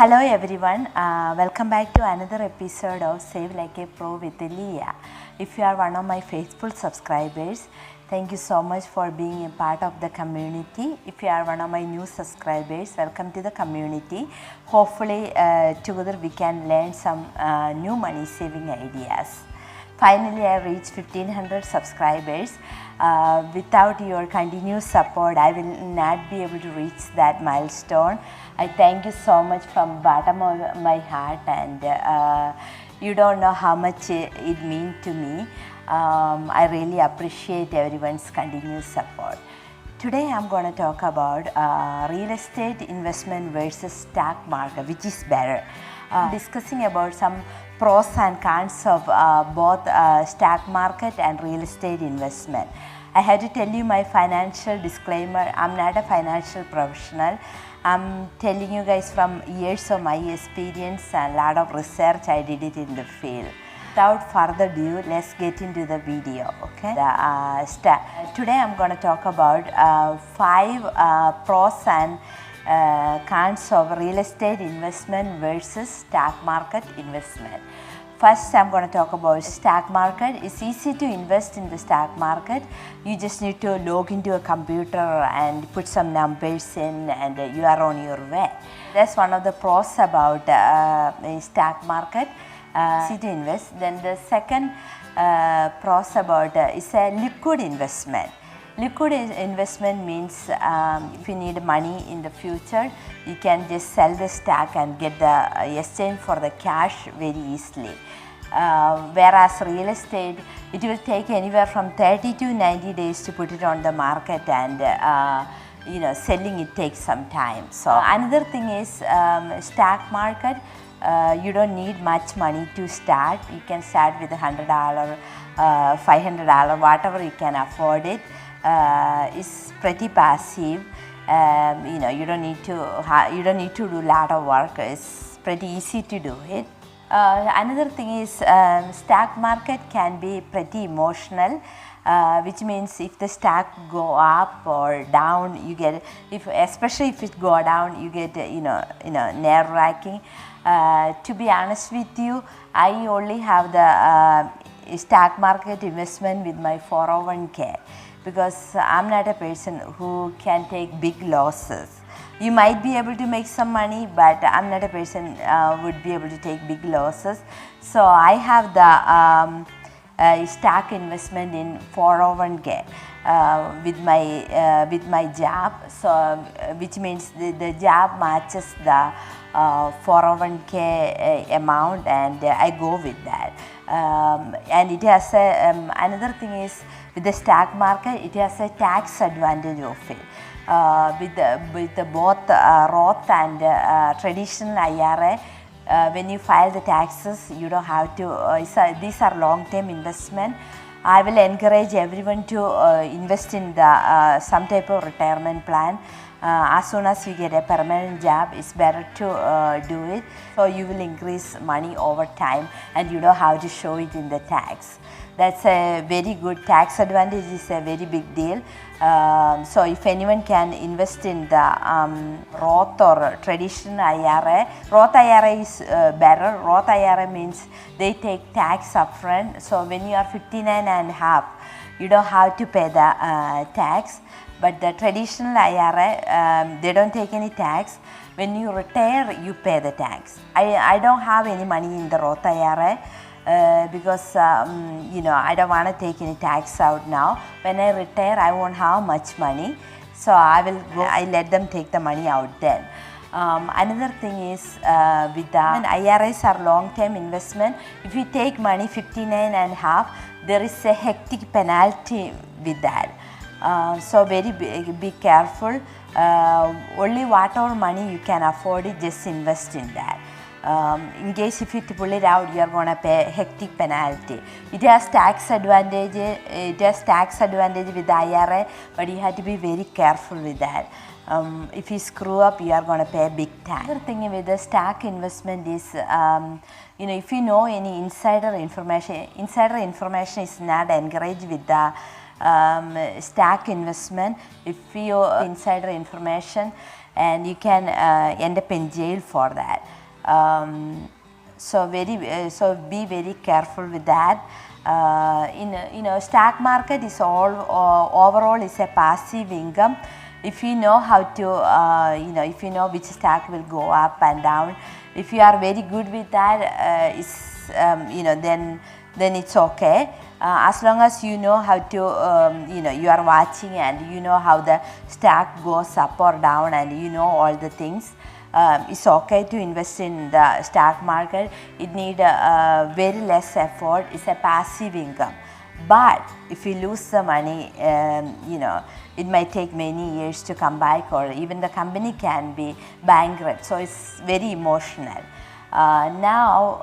Hello everyone, welcome back to another episode of Save Like a Pro with Leah. If you are one of my faithful subscribers, thank you so much for being a part of the community. If you are one of my new subscribers, welcome to the community. Hopefully together we can learn some new money saving ideas. Finally, I reached 1500 subscribers. Without your continuous support, I will not be able to reach that milestone. I thank you so much from bottom of my heart, and you don't know how much it means to me. I really appreciate everyone's continuous support. Today I'm going to talk about real estate investment versus stock market, which is better. Discussing about some pros and cons of both stock market and real estate investment. I had to tell you my financial disclaimer. I'm not a financial professional. I'm telling you guys from years of my experience and a lot of research I did it in the field. Without further ado, let's get into the video. Okay. Today I'm going to talk about 5 pros and cons of real estate investment versus stock market investment. First, I'm going to talk about stock market. It's easy to invest in the stock market. You just need to log into a computer and put some numbers in, and you are on your way. That's one of the pros about stock market. Easy to invest. Then the second pros about is a liquid investment. Liquid investment means if you need money in the future, you can just sell the stock and get the exchange for the cash very easily. Whereas real estate, it will take anywhere from 30 to 90 days to put it on the market, and selling it takes some time. So another thing is stock market. You don't need much money to start. You can start with $100, $500, whatever you can afford it. It's pretty passive. You don't need to do a lot of work. It's pretty easy to do it. Another thing is stock market can be pretty emotional, which means if the stock go up or down, you get, especially if it go down, you get nerve-wracking. To be honest with you, I only have the stock market investment with my 401k, because I'm not a person who can take big losses. You might be able to make some money, but I'm not a person would be able to take big losses. So I have the stock investment in 401k with my job. So which means the job matches the 401k amount, and I go with that. And it has another thing is, with the stock market, it has a tax advantage of it. With both Roth and traditional IRA, when you file the taxes, you don't have to. These are long-term investment. I will encourage everyone to invest in some type of retirement plan. As soon as you get a permanent job, it's better to do it. So you will increase money over time, and you don't have to show it in the tax. That's a very good tax advantage. Is a very big deal. So if anyone can invest in the Roth or traditional IRA, Roth IRA is better. Roth IRA means they take tax upfront. So when you are 59 and a half, you don't have to pay the tax. But the traditional IRA, they don't take any tax. When you retire, you pay the tax. I don't have any money in the Roth IRA. Because I don't want to take any tax out now. When I retire, I won't have much money, so I let them take the money out then. Another thing is with the IRAs are long-term investment. If you take money 59 and a half, there is a hectic penalty with that. So be careful. Only whatever money you can afford it, just invest in that. In case if you pull it out, you are going to pay a hectic penalty. It has tax advantage. It has tax advantage with the IRA, but you have to be very careful with that. If you screw up, you are going to pay a big tax. Another thing with the stock investment is, if you know any insider information is not encouraged with the stock investment. If you insider information, and you can end up in jail for that. So be very careful with that. Stock market is overall is a passive income. If you know how to, if you know which stock will go up and down, if you are very good with that, then it's okay. As long as you know how to, you are watching and you know how the stock goes up or down and you know all the things. It's okay to invest in the stock market. It needs very less effort. It's a passive income. But if you lose the money, it might take many years to come back, or even the company can be bankrupt. So it's very emotional. Now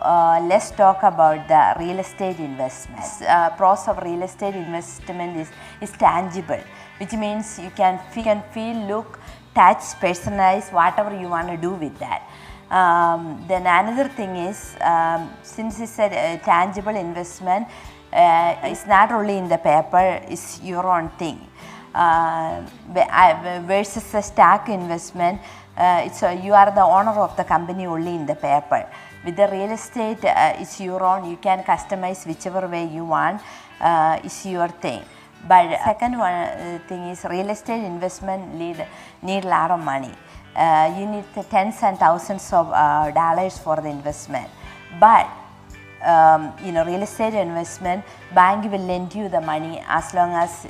let's talk about the real estate investments. Pros of real estate investment is tangible, which means you can feel, look, touch, personalize, whatever you want to do with that. Then another thing is, since it's a tangible investment, it's not only in the paper, it's your own thing. Versus a stock investment, you are the owner of the company only in the paper. With the real estate, it's your own. You can customize whichever way you want. It's your thing. But second one thing is, real estate investment need a lot of money. You need tens and thousands of dollars for the investment. But real estate investment, bank will lend you the money as long as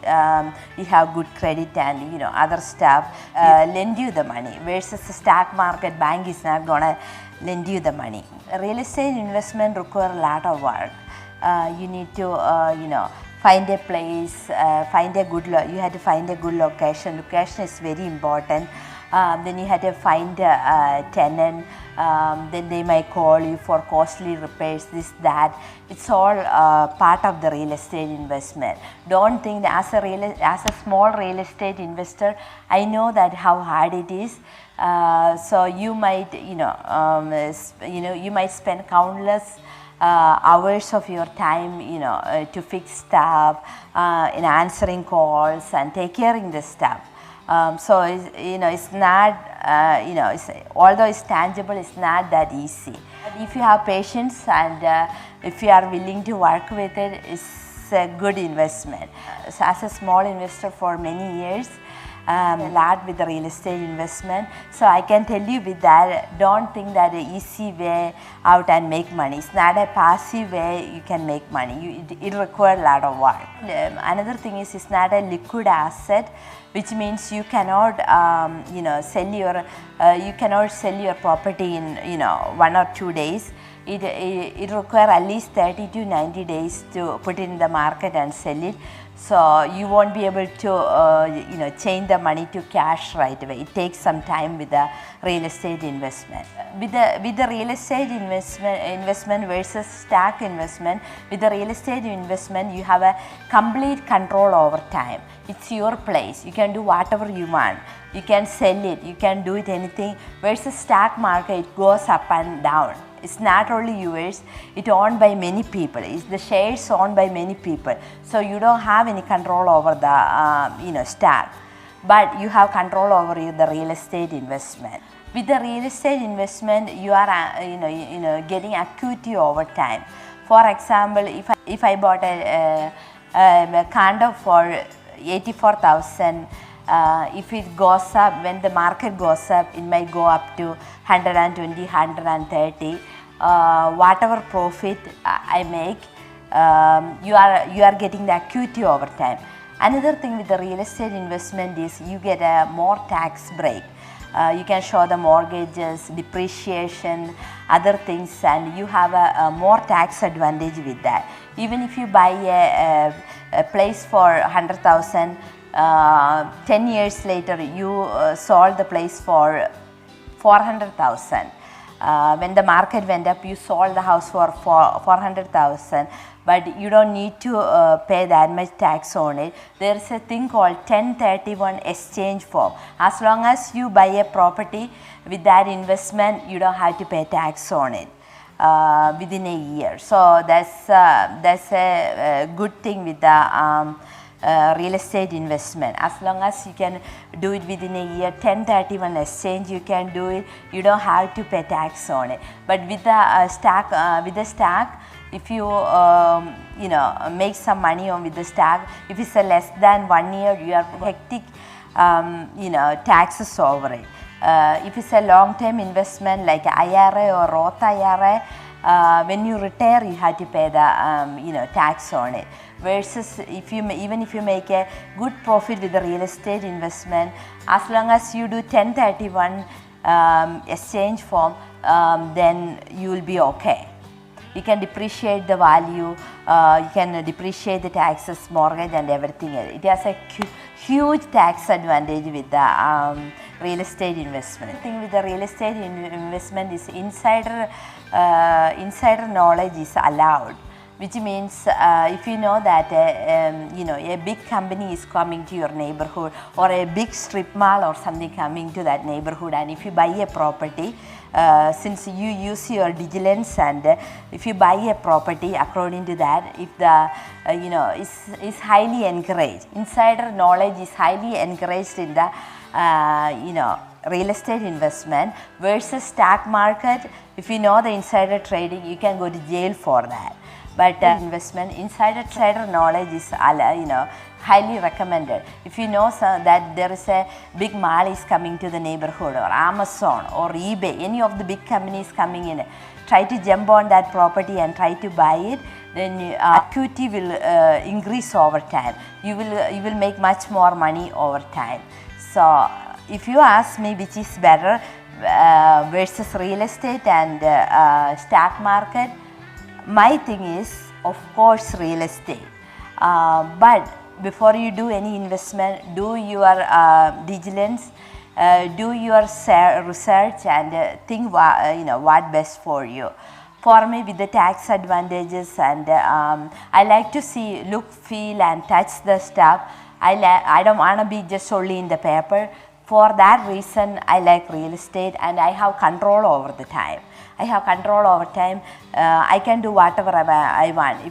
you have good credit and other stuff lend you the money. Versus the stock market, bank is not gonna lend you the money. Real estate investment require a lot of work. You need to find a place, you have to find a good location. Location is very important. Then you have to find a tenant. Then they might call you for costly repairs, this, that. It's all part of the real estate investment. Don't think that as a small real estate investor, I know that how hard it is. So you might, you might spend countless hours of your time, to fix stuff, in answering calls and take caring the stuff. So it's not, although it's tangible, it's not that easy. But if you have patience and if you are willing to work with it, it's a good investment. So as a small investor for many years, a lot with the real estate investment. So I can tell you with that, don't think that an easy way out and make money. It's not a passive way you can make money. It requires a lot of work. Another thing is, it's not a liquid asset, which means you cannot, you cannot sell your property in 1 or 2 days. It requires at least 30 to 90 days to put it in the market and sell it. So you won't be able to change the money to cash right away. It takes some time with the real estate investment. With the real estate investment versus stock investment, with the real estate investment you have a complete control over time. It's your place. You can do whatever you want. You can sell it. You can do it anything. Versus stock market, it goes up and down. It's not only yours, it's owned by many people. It's the shares owned by many people. So you don't have any control over the stock, but you have control over the real estate investment. With the real estate investment, you are getting equity over time. For example, if I bought a condo for 84,000, if it goes up, when the market goes up, it might go up to 120, 130. Whatever profit I make, you are getting the equity over time. Another thing with the real estate investment is you get a more tax break. You can show the mortgages, depreciation, other things, and you have a more tax advantage with that. Even if you buy a place for 100,000, 10 years later you sold the place for 400,000. When the market went up, you sold the house for 400,000, but you don't need to pay that much tax on it. There is a thing called 1031 exchange form. As long as you buy a property with that investment, you don't have to pay tax on it within a year. So that's a good thing with the real estate investment. As long as you can do it within a year, 1031 exchange, you can do it. You don't have to pay tax on it. But with the stack, if you make some money on with the stack, if it's a less than 1 year, you are hectic taxes over it. If it's a long-term investment like IRA or Roth IRA, when you retire, you have to pay the tax on it. Versus even if you make a good profit with the real estate investment, as long as you do 1031 exchange form, then you will be okay. You can depreciate the value, you can depreciate the taxes, mortgage and everything. It has a huge tax advantage with the real estate investment. The thing with the real estate investment is insider knowledge is allowed, which means if you know that a big company is coming to your neighborhood, or a big strip mall or something coming to that neighborhood, and if you buy a property, since you use your diligence, and if you buy a property according to that, if the is highly encouraged, insider knowledge is highly encouraged in the real estate investment. Versus stock market, if you know the insider trading, you can go to jail for that. But investment, insider knowledge is highly recommended. If you know that there is a big mall is coming to the neighborhood, or Amazon or eBay, any of the big companies coming in, try to jump on that property and try to buy it, then Acquity will increase over time. You will make much more money over time. So if you ask me which is better versus real estate and stock market, my thing is, of course, real estate. But before you do any investment, do your diligence, do your research, and think what best for you. For me, with the tax advantages, and I like to see, look, feel and touch the stuff. I don't want to be just only in the paper. For that reason, I like real estate, and I have control over the time. I have control over time. I can do whatever I want.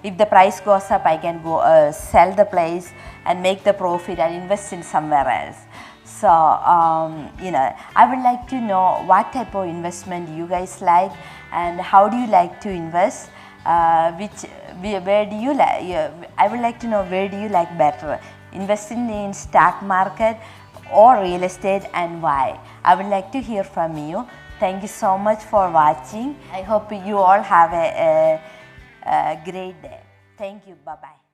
If the price goes up, I can go sell the place and make the profit and invest in somewhere else. So I would like to know what type of investment you guys like, and how do you like to invest. Where do you like? I would like to know, where do you like better, investing in stock market or real estate, and why? I would like to hear from you. Thank you so much for watching. I hope you all have a great day. Thank you. Bye-bye.